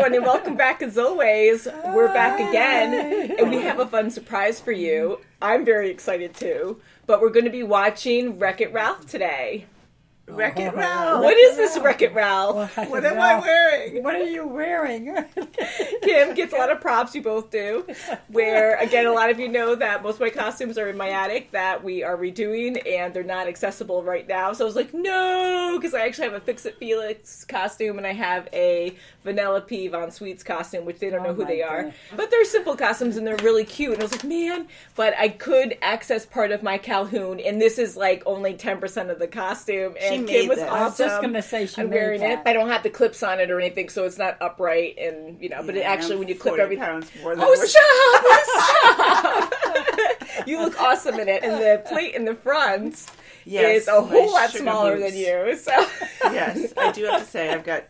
everyone, and welcome back as always. We're back again, and we have a fun surprise for you. I'm very excited too, but we're going to be watching Wreck-It Ralph today. Wreck-It Ralph. What is this Wreck-It Ralph? What am I wearing? What are you wearing? Kim gets a lot of props, you both do. Where, again, a lot of you know that most of my costumes are in my attic that we are redoing, and they're not accessible right now. So I was like, no, because I actually have a Fix-It Felix costume, and I have a Vanellope Von Sweets costume, which they don't know who they are. But they're simple costumes, and they're really cute. And I was like, man, but I could access part of my Calhoun, and this is like only 10% of the costume. And Kim was awesome. I was just going to say I'm wearing it. I don't have the clips on it or anything, so it's not upright, and but it actually, when you clip everything, stop! You look awesome in it, and the plate in the front is a whole lot smaller than you. So yes, I do have to say I've got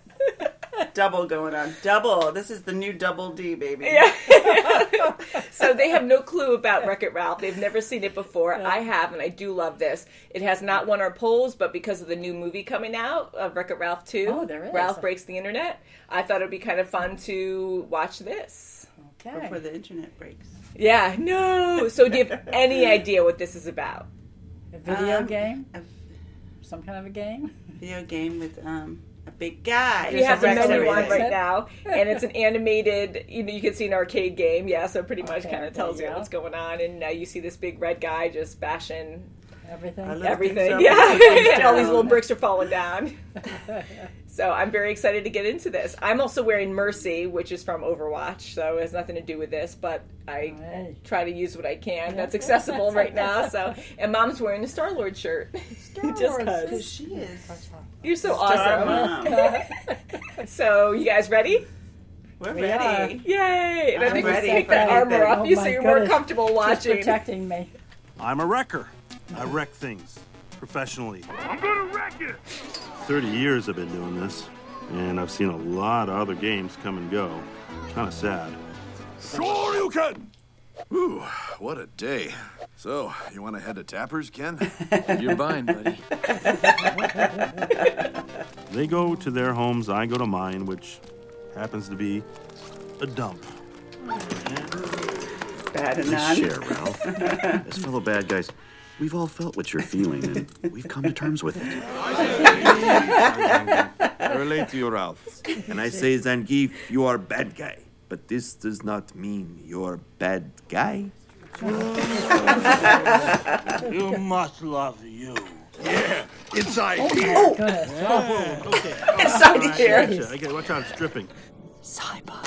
double going on. Double. This is the new double D, baby. Yeah. So they have no clue about Wreck-It Ralph. They've never seen it before. I have, and I do love this. It has not won our polls, but because of the new movie coming out of Wreck-It Ralph 2, Ralph Breaks the Internet, I thought it would be kind of fun to watch this. Okay. Before the internet breaks. Yeah, no. So do you have any idea what this is about? A video game? Some kind of a game? Video game with a big guy. We have the menu on right now, and it's an animated, you can see an arcade game, so it pretty much kind of tells you what's going on, and you see this big red guy just bashing everything, and all these little bricks are falling down. So I'm very excited to get into this. I'm also wearing Mercy, which is from Overwatch, so it has nothing to do with this, but I try to use what I can that's accessible right now. So, and Mom's wearing a Star-Lord shirt. Just because she is. You're so awesome. So, you guys ready? We're ready. Yay! And I think we ready take for that armor off you so you're more comfortable watching. She's protecting me. I'm a wrecker. I wreck things professionally. I'm gonna wreck it! 30 years I've been doing this, and I've seen a lot of other games come and go. Kind of sad. Sure you can! Ooh, what a day. So, you want to head to Tappers, Ken? You're buying, buddy. They go to their homes, I go to mine, which happens to be a dump. Bad and Nice share, Ralph. As fellow bad guys, we've all felt what you're feeling, and we've come to terms with it. I relate to you, Ralph. And I say, Zangief, you are bad guy. But this does not mean you're bad guy. You must love you. Yeah, inside here. Okay. Inside here. Okay, watch out, it's dripping. Cyber.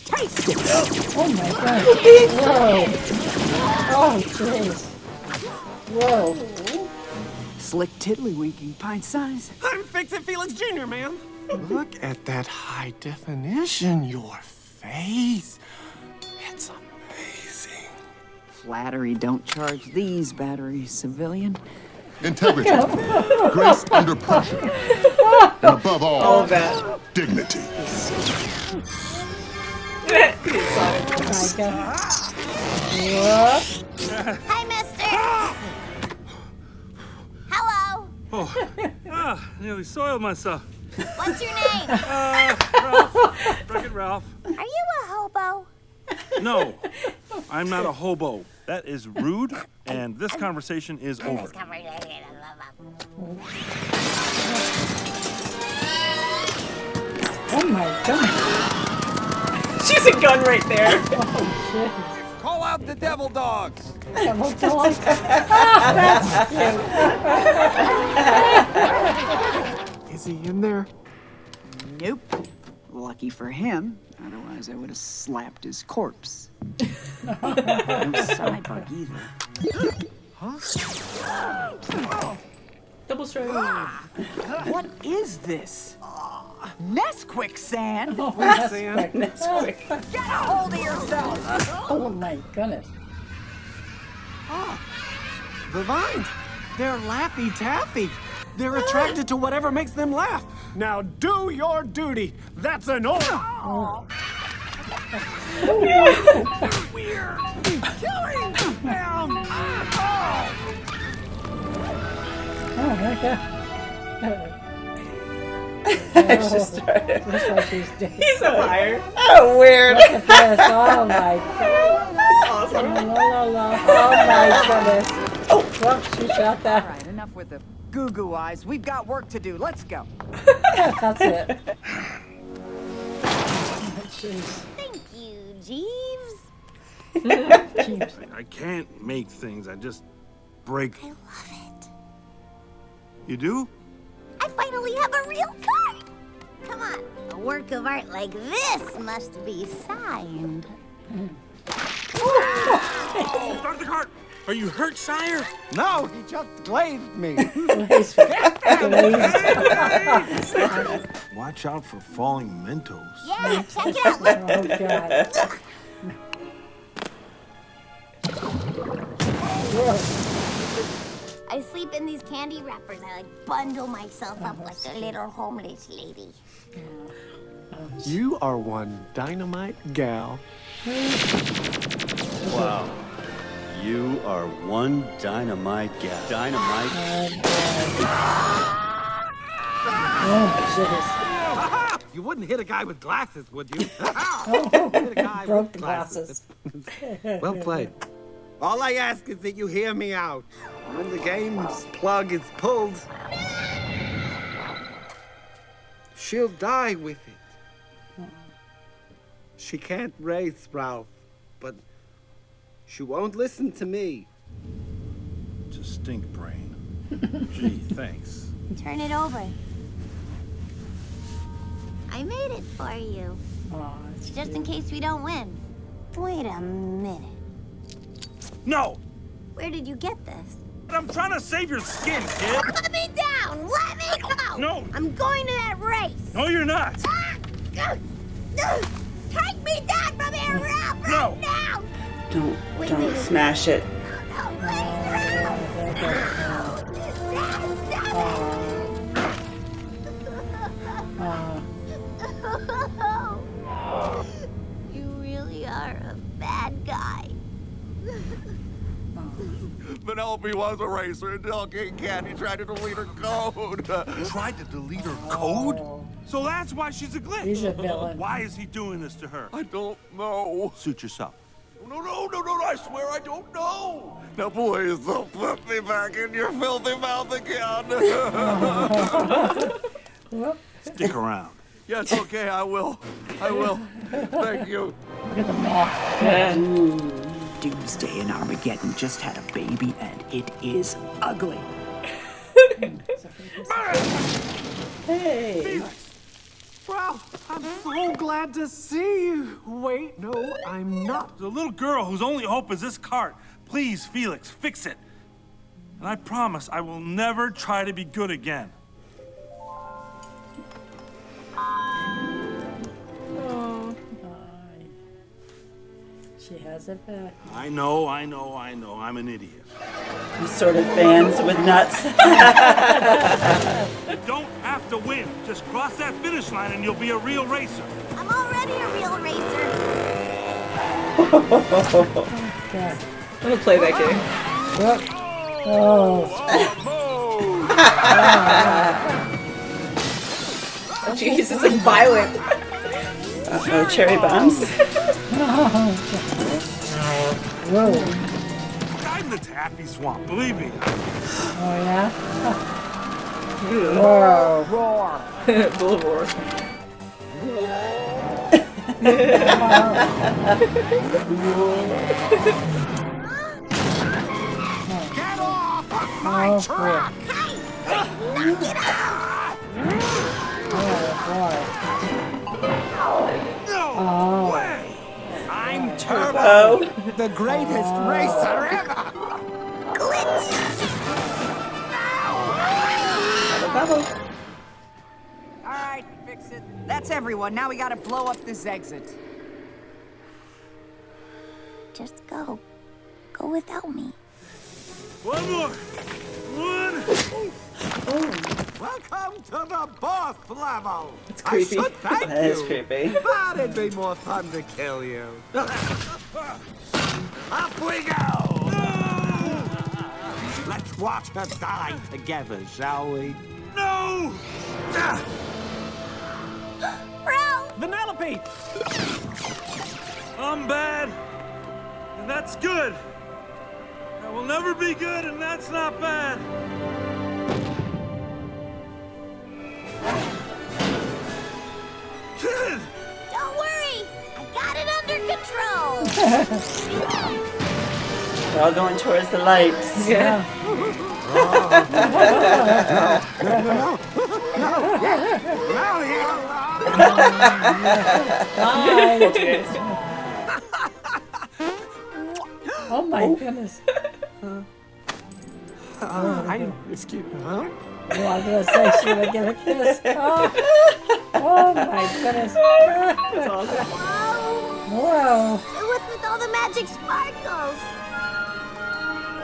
Taste it! Oh my god. Whoa. Oh, jeez. Whoa. Slick tiddlywinking, pint size. I'm Fix-It Felix Jr., man. Look at that high definition, your face. It's amazing. Flattery don't charge these batteries, civilian. Integrity, grace under pressure, and above all that. dignity. Oh my god. Hey, mister! Hello! Oh, nearly soiled myself. What's your name? Ralph. Wreck-It Ralph. Are you a hobo? No, I'm not a hobo. That is rude, and this conversation is over. Oh my god. She's a gun right there. Oh shit. Call out the devil dogs. Devil dogs. That's cute. Is he in there? Nope. Lucky for him. Otherwise, I would have slapped his corpse. No sidebug either. Double strike. What is this? Nesquik sand? Oh, Quicksand. Nesquik. Get a hold of yourself! oh my goodness. The vines. They're Laffy Taffy. They're attracted to whatever makes them laugh. Now do your duty. That's an order. Oh. Weird. Killing them. Oh my god. Extra started. Looks like she's dead. He's a fire. Oh, weird. Look at this. Oh my god. That's awesome. Oh my goodness. Oh, well, she shot that. All right, enough with the goo-goo eyes. We've got work to do. Let's go. That's it. Jeez. Thank you, Jeeves. Jeez. I can't make things. I just break. I love it. You do? I finally have a real card. Come on, a work of art like this must be signed. Start the cart. Are you hurt, sire? No, he just glazed me. Watch out for falling Mentos. Yeah, check it out. Look. Oh god. I sleep in these candy wrappers. I bundle myself up like a little homeless lady. You are one dynamite gal. Wow. You are one dynamite gal. Dynamite. Oh, You wouldn't hit a guy with glasses, would you? Hit a guy broke with the glasses. Well played. All I ask is that you hear me out. When the game's plug is pulled, she'll die with it. She can't race, Ralph, but she won't listen to me. It's a stink brain. Gee, thanks. Turn it over. I made it for you. Oh, Just in case we don't win. Wait a minute. No! Where did you get this? I'm trying to save your skin, kid. Put me down! Let me go! No. I'm going to that race! No, you're not. Take me down from here, Ralph! No. Right now! Don't smash it. No, please, Ralph! You really are a bad guy. Penelope was a racer until King Candy tried to delete her code. Tried to delete her code? So that's why she's a glitch. He's a villain. Why is he doing this to her? I don't know. Suit yourself. No, I swear I don't know. Now, please don't put me back in your filthy mouth again. Stick around. Yes, okay, I will. Thank you. Look at the moth. Doomsday and Armageddon just had a baby, and it is ugly. Hey. Well, I'm so glad to see you. Wait, no, I'm not. The little girl whose only hope is this cart. Please, Felix, fix it. And I promise I will never try to be good again. Oh. She has it back. I know. I'm an idiot. You sort of fans with nuts. You don't have to win. Just cross that finish line and you'll be a real racer. I'm already a real racer. God. I'm gonna play that game. Oh. Jeez, this is violent. Uh-oh, cherry bombs. Whoa. I'm the Taffy Swamp, believe me. Oh, yeah? Whoa. Roar. Boulevard. Get off of my truck! Knock it out! Oh, I'm Turbo, the greatest racer ever! All right, fix it. That's everyone. Now we gotta blow up this exit. Just go. Go without me. One more. One. Welcome to the boss level! It's creepy. I should thank That is you, creepy. but it'd be more fun to kill you. Up we go! Let's watch her die together, shall we? No! me! I'm bad, and that's good. I will never be good, and that's not bad. Kid! Don't worry, I got it under control. We're all going towards the lights. Yeah. Oh my goodness. I risk you, huh? Oh, I was going to say she would give a kiss. Oh my goodness. That's awesome. Whoa. With all the magic sparkles.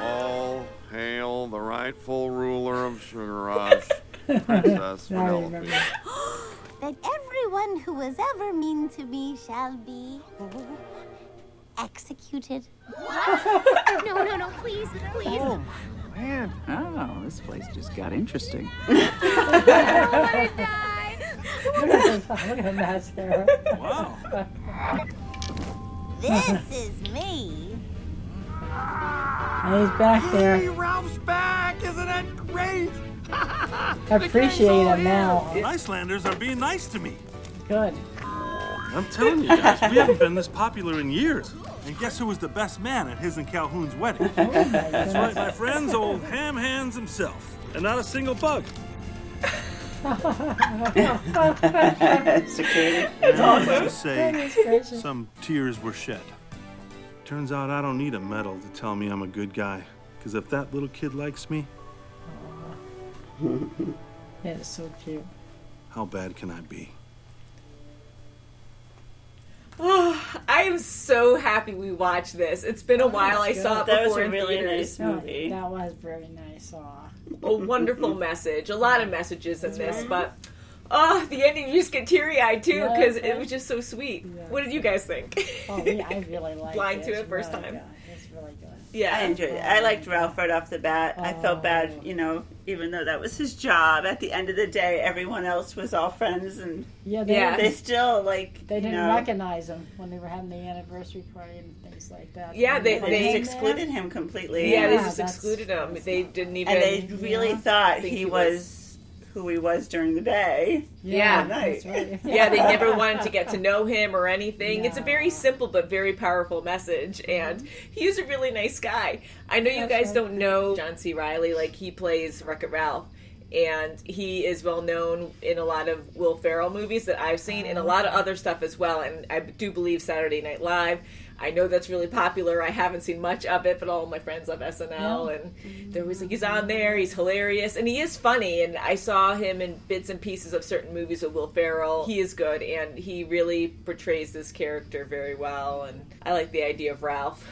All hail the rightful ruler of Sugar Rush, Princess Now I Penelope. remember. That everyone who was ever mean to me shall be executed. No, please. Oh, man. Oh, this place just got interesting. I don't want to die. Look at her mascara. Wow. This is me. And he's back there. Hey, Ralph's back! Isn't that great? I appreciate him now. Icelanders are being nice to me. Good. I'm telling you guys, we haven't been this popular in years. And guess who was the best man at his and Calhoun's wedding? That's right, my friends, old Ham Hands himself. And not a single bug. Security. That's awesome. To say, Goodness gracious. some tears were shed. Turns out I don't need a medal to tell me I'm a good guy. Because if that little kid likes me, That is so cute. how bad can I be? Oh, I am so happy we watched this. It's been a while. I saw it That was before a in really theaters. nice movie. That was very nice. Aw. A wonderful message. A lot of messages in this, but the ending, you just get teary-eyed too Yeah, because yeah. it was just so sweet. Yeah. What did you guys think? Oh, I really liked Blind it. to it It's first really time. good. It's really good. Yeah, I enjoyed it. I liked Ralph right off the bat. I felt bad, even though that was his job. At the end of the day, everyone else was all friends, and Yeah, they still they didn't recognize him when they were having the anniversary party and things like that. Yeah, they just excluded him completely. yeah, they Yeah, just that's- excluded him. They didn't even. And they really thought think he was who he was during the day. Yeah. That's right. Yeah, they never wanted to get to know him or anything. No. It's a very simple but very powerful message, and he's a really nice guy. I know you That's guys right. don't know John C. Reilly, like he plays Wreck-It Ralph, and he is well known in a lot of Will Ferrell movies that I've seen, and a lot of other stuff as well, and I do believe Saturday Night Live. I know that's really popular. I haven't seen much of it, but all of my friends love SNL, and they're always like, he's on there, he's hilarious, and he is funny, and I saw him in bits and pieces of certain movies with Will Ferrell. He is good, and he really portrays this character very well, and I like the idea of Ralph.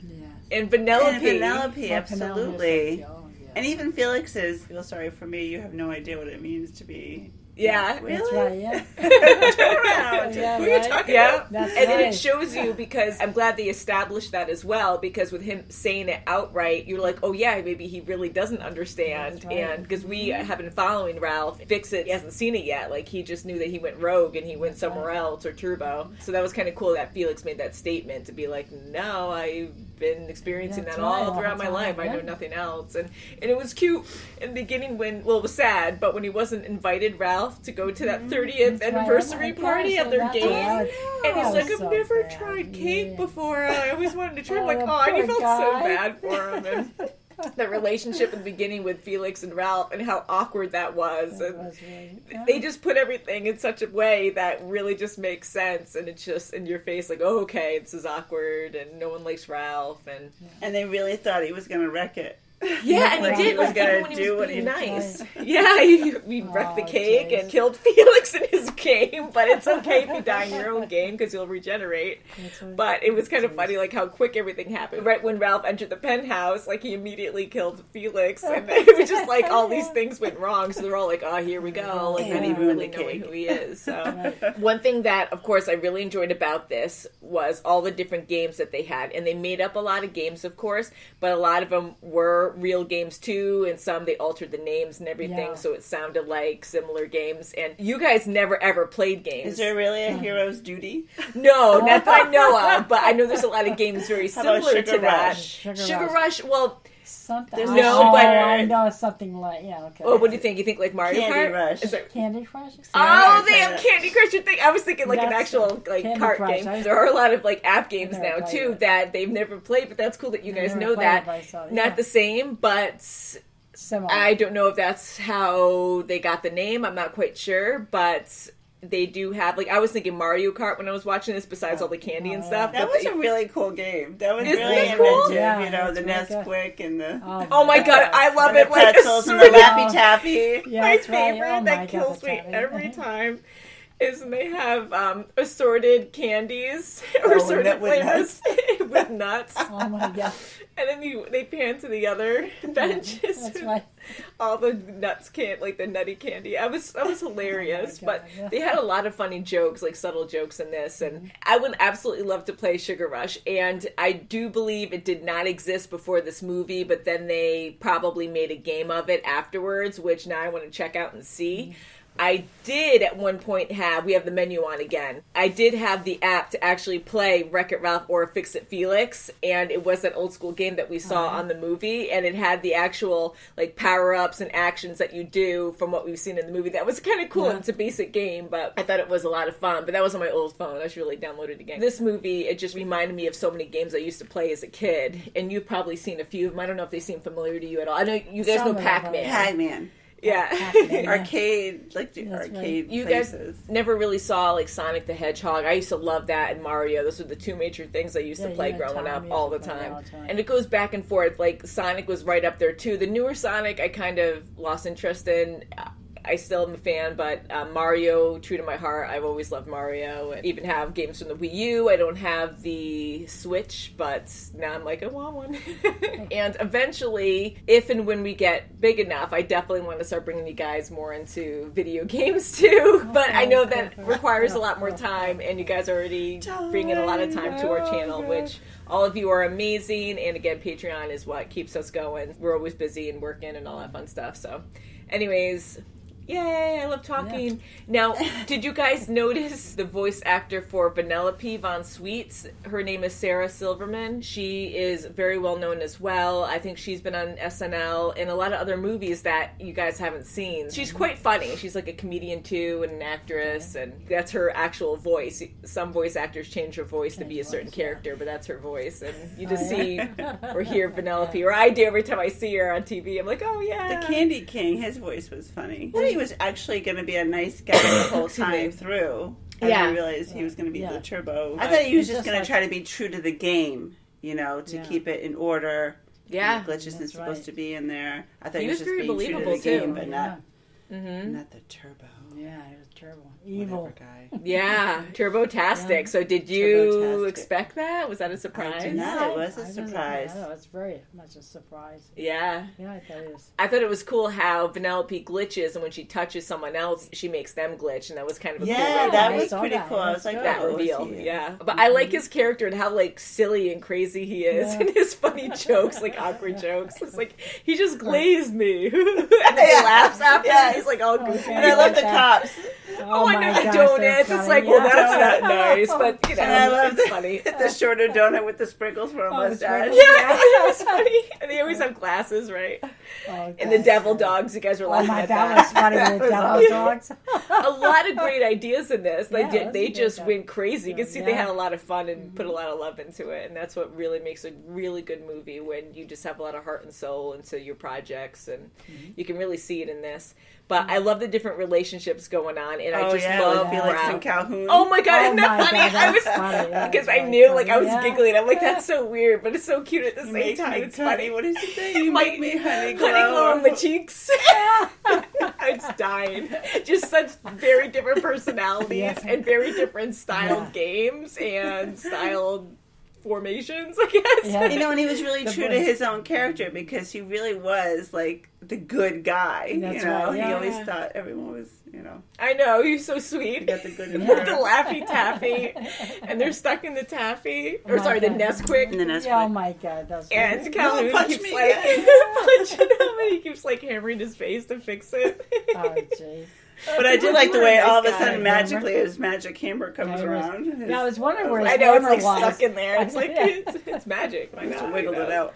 Yeah. And Penelope. And Penelope, Oh, absolutely. Penelope, oh, yeah. And even Felix's, feel sorry for me, you have no idea what it means to be. Yeah. Really? That's right, yeah. Turn around. Yeah, Who are you right? talking Yeah, about? That's and right. it shows you, because I'm glad they established that as well, because with him saying it outright, you're like, oh yeah, maybe he really doesn't understand. That's right. And because we have been following Ralph Fix It, he hasn't seen it yet, like he just knew that he went rogue and he went somewhere else, or Turbo. So that was kind of cool that Felix made that statement to be like, no, I've been experiencing That's that all right, throughout all the my life. time, I know yeah. nothing else. And it was cute in the beginning when, well, it was sad, but when he wasn't invited, Ralph, to go to that 30th That's right. anniversary Oh my party gosh, of their that's game. right. And he's Oh, like, I've so never bad. tried cake Yeah. before. I always wanted to try. I'm Oh, like, the oh, and he poor felt so guy. bad for him. And the relationship in the beginning with Felix and Ralph and how awkward that was. That And was really, yeah. they just put everything in such a way that really just makes sense. And it's just in your face like, oh, okay, this is awkward and no one likes Ralph. And And they really thought he was going to wreck it. yeah, and Like he he did. was Like, gonna even when he do was what being he- nice. Yeah, he wrecked the Oh, cake jeez. and killed Felix in his game. But it's okay if you die in your own game because you'll regenerate. That's right. But it was kind of funny, like how quick everything happened. Right when Ralph entered the penthouse, like he immediately killed Felix, and it was just like all these things went wrong. So they're all like, "Oh, here we go!" Like not even really knowing who he is. So one thing that, of course, I really enjoyed about this was all the different games that they had. And they made up a lot of games, of course, but a lot of them were real games too, and some they altered the names and everything, so it sounded like similar games. And you guys never ever played games. Is there really a Hero's Duty? No, not that I know of, but I know there's a lot of games very similar to that. Sugar Rush, well... Something. There's no, but I know it's something like okay. Oh, what do you think? You think like Mario Candy Kart? Rush. Is there... Candy Crush? Oh, they have Candy Crush. I was thinking like an actual like Candy cart Crush. game. There are a lot of like app games now too that they've never played, but that's cool that you guys know that. Not the same, but similar. I don't know if that's how they got the name. I'm not quite sure, but they do have, like, I was thinking Mario Kart when I was watching this, besides all the candy and stuff. That was a really cool game. That was Isn't really it cool? inventive, Yeah, you know, the that's really Nesquik and the... Oh my god, I love and it. the pretzels and the Laffy Taffy. Yeah, My that's right. favorite Oh my that God, kills the me taffy. every time is when they have assorted candies or assorted with flavors with nuts. Oh my god. And then they pan to the other benches. That's right. All the nuts like the nutty candy. That was hilarious. Oh my God, but yeah. they had a lot of funny jokes, like subtle jokes in this. And I would absolutely love to play Sugar Rush. And I do believe it did not exist before this movie, but then they probably made a game of it afterwards, which now I want to check out and see. I did at one point we have the menu on again. I did have the app to actually play Wreck-It Ralph or Fix-It Felix, and it was that old school game that we saw on the movie, and it had the actual like power-ups and actions that you do from what we've seen in the movie. That was kind of cool. It's a basic game, but I thought it was a lot of fun. But that was on my old phone. I should really download it again. This movie, it just reminded me of so many games I used to play as a kid, and you've probably seen a few of them. I don't know if they seem familiar to you at all. I know you guys know Pac-Man. Pac-Man. Yeah. Arcade, like the arcade You places. guys never really saw like Sonic the Hedgehog. I used to love that, and Mario. Those were the two major things I used to play growing up all the time. And it goes back and forth. Like Sonic was right up there too. The newer Sonic I kind of lost interest in. I still am a fan, but Mario, true to my heart, I've always loved Mario. I even have games from the Wii U. I don't have the Switch, but now I'm like, I want one. And eventually, if and when we get big enough, I definitely want to start bringing you guys more into video games too. But I know that requires a lot more time, and you guys are already bringing a lot of time to our channel, which all of you are amazing. And again, Patreon is what keeps us going. We're always busy and working and all that fun stuff. So anyways... Yay, I love talking. Yeah. Now, did you guys notice the voice actor for Vanellope Von Sweets? Her name is Sarah Silverman. She is very well known as well. I think she's been on SNL and a lot of other movies that you guys haven't seen. She's quite funny. She's like a comedian too and an actress, and that's her actual voice. Some voice actors change her voice to be a certain character, but that's her voice. And you just see or hear Vanellope, or I do every time I see her on TV. I'm like, oh yeah. The Candy King, his voice was funny. He was actually going to be a nice guy the whole time through. I didn't realize he was going to be the turbo. I thought he was just going to try to be true to the game, you know, to keep it in order. Yeah. The glitch isn't supposed to be in there. I thought he was was just very being true to the game, but not the turbo. Yeah, he was turbo. Evil guy. Yeah, turbo-tastic. So did you expect that? Was that a surprise? I did not. It was a surprise. No, it's very much a surprise. Yeah. Yeah, I thought it was. I thought it was cool how Vanellope glitches, and when she touches someone else, she makes them glitch, and that was kind of a cool reveal. That was pretty cool. I was like, that reveal. Yeah. But I like his character and how, like, silly and crazy he is, and his funny jokes, like, awkward jokes. It's like, he just glazed me. And then he laughs after. Yeah. He's like, all goofy. And I love the cops. Oh I know the donuts. It's like, well, that's not nice, but you know, and I love it's funny. The shorter donut with the sprinkles for a mustache. Yeah, that was funny. And they always have glasses, right? And the devil dogs. You guys were laughing at that. That was funny. The devil dogs. A lot of great ideas in this. They just went crazy. You can see they had a lot of fun and put a lot of love into it, and that's what really makes a really good movie, when you just have a lot of heart and soul into your projects, and you can really see it in this. But I love the different relationships going on, and I just love Felix and Calhoun. Oh my god, isn't that funny? I was because I knew, like, I was giggling. I'm like, that's so weird, but it's so cute at the same time. It's funny. What did you say? You make me honey glow on the cheeks. I was dying. Just such very different personalities and very different styled games and styled formations, I guess. Yeah. And he was really true to his own character because he really was like the good guy. That's right. He always thought everyone was, I know, he's so sweet. You got the good the Laffy Taffy. And they're stuck in the taffy. Or sorry, the Nesquik. Oh my God, that's and Calhoun keeps punching him and he keeps like hammering his face to fix it. Oh gee. But I did like the way all of a sudden magically his magic hammer comes around. Yeah, I was wondering where his I know, it's like was. stuck in there. It's like, it's magic. My God, wiggled it out.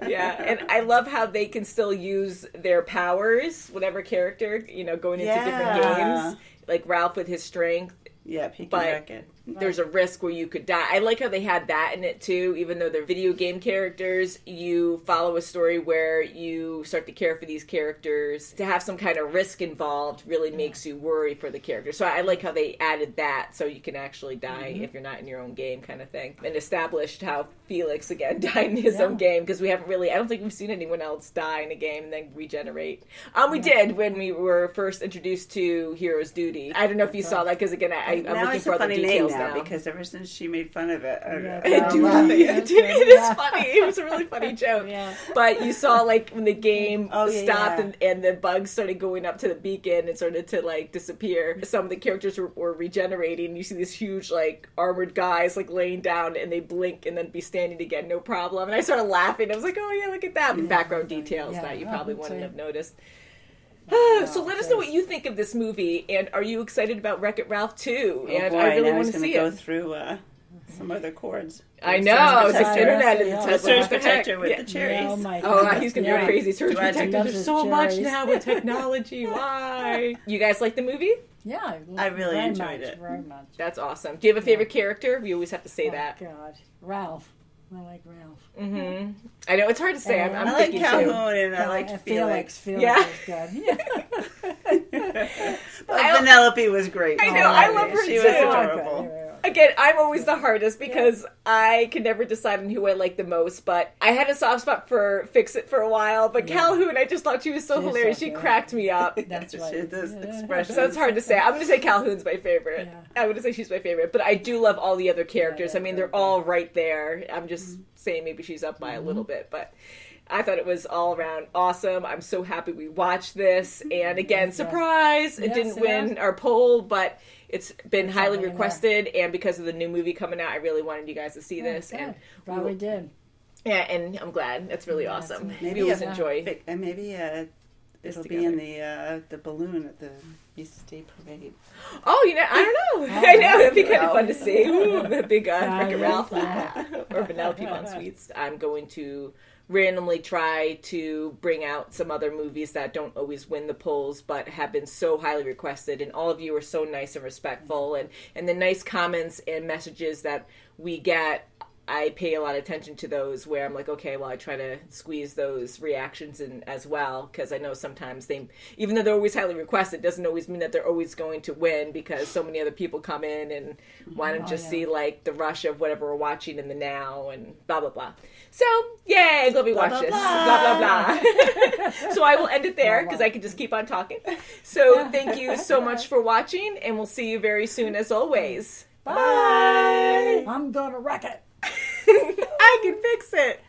Yeah, and I love how they can still use their powers, whatever character, going into different games. Like Ralph with his strength. Yeah, he can wreck it. There's a risk where you could die. I like how they had that in it too. Even though they're video game characters, you follow a story where you start to care for these characters. To have some kind of risk involved really makes you worry for the character. So I like how they added that so you can actually die if you're not in your own game kind of thing. And established how Felix again died in his own game because we haven't really, I don't think we've seen anyone else die in a game and then regenerate. We did when we were first introduced to Hero's Duty. I don't know if you saw that because again I'm looking for other details now. Because ever since she made fun of it, I do love it. It is funny. It was a really funny joke. Yeah. But you saw like when the game stopped and the bugs started going up to the beacon and started to like disappear. Some of the characters were regenerating. You see these huge like armored guys like laying down and they blink and then be standing again, no problem. And I started laughing. I was like, oh yeah, look at that. Background details that you probably wouldn't have noticed. So let us know what you think of this movie, and are you excited about Wreck-It Ralph 2? And I really want to see it. Go through some other chords. I know, it's like internet and the surge protector with the cherries. He's gonna go crazy. Surge protector. There's so much now with technology. Why? You guys like the movie? Yeah, I really enjoyed it. Very much. That's awesome. Do you have a favorite character? We always have to say that. God, Ralph. I like Ralph. Mm-hmm. I know it's hard to say. I'm I like Calhoun and I like Felix. Felix is good. Penelope was great. I know. I love her too. She was adorable. Again, I'm always the hardest because I can never decide on who I like the most, but I had a soft spot for Fix-It for a while, but Calhoun, I just thought she was so hilarious. She cracked me up. That's right. So it's hard to say. I'm going to say Calhoun's my favorite. I'm going to say she's my favorite, but I do love all the other characters. I mean, they're all right there. I'm just saying maybe she's up by a little bit, but I thought it was all around awesome. I'm so happy we watched this. And again, surprise, it didn't win our poll, but it's been highly requested. And because of the new movie coming out, I really wanted you guys to see this. And probably did. Yeah, and I'm glad. That's really awesome. Maybe we enjoy. And maybe it'll be in the balloon at the East Day Parade. Oh, I don't know. I know. It'd be kind of fun to see. Ooh, the big Wreck-It Ralph or Penelope on Sweets. I'm going to randomly try to bring out some other movies that don't always win the polls but have been so highly requested, and all of you are so nice and respectful, and the nice comments and messages that we get, I pay a lot of attention to those where I'm like, okay, well, I try to squeeze those reactions in as well, because I know sometimes they, even though they're always highly requested, doesn't always mean that they're always going to win, because so many other people come in and want to just see like the rush of whatever we're watching in the now and blah, blah, blah. So, yay, glad we watched this. Blah, blah, blah. So I will end it there because I can just keep on talking. So thank you so much for watching, and we'll see you very soon as always. Bye. I'm going to wreck it. I can fix it.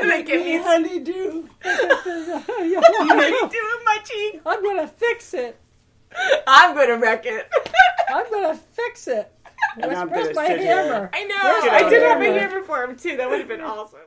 Make me honeydew. Honeydew and my cheek. I'm going to fix it. I'm going to wreck it. I'm going to fix it. Where's my hammer? I know. I did have a hammer for him too. That would have been awesome.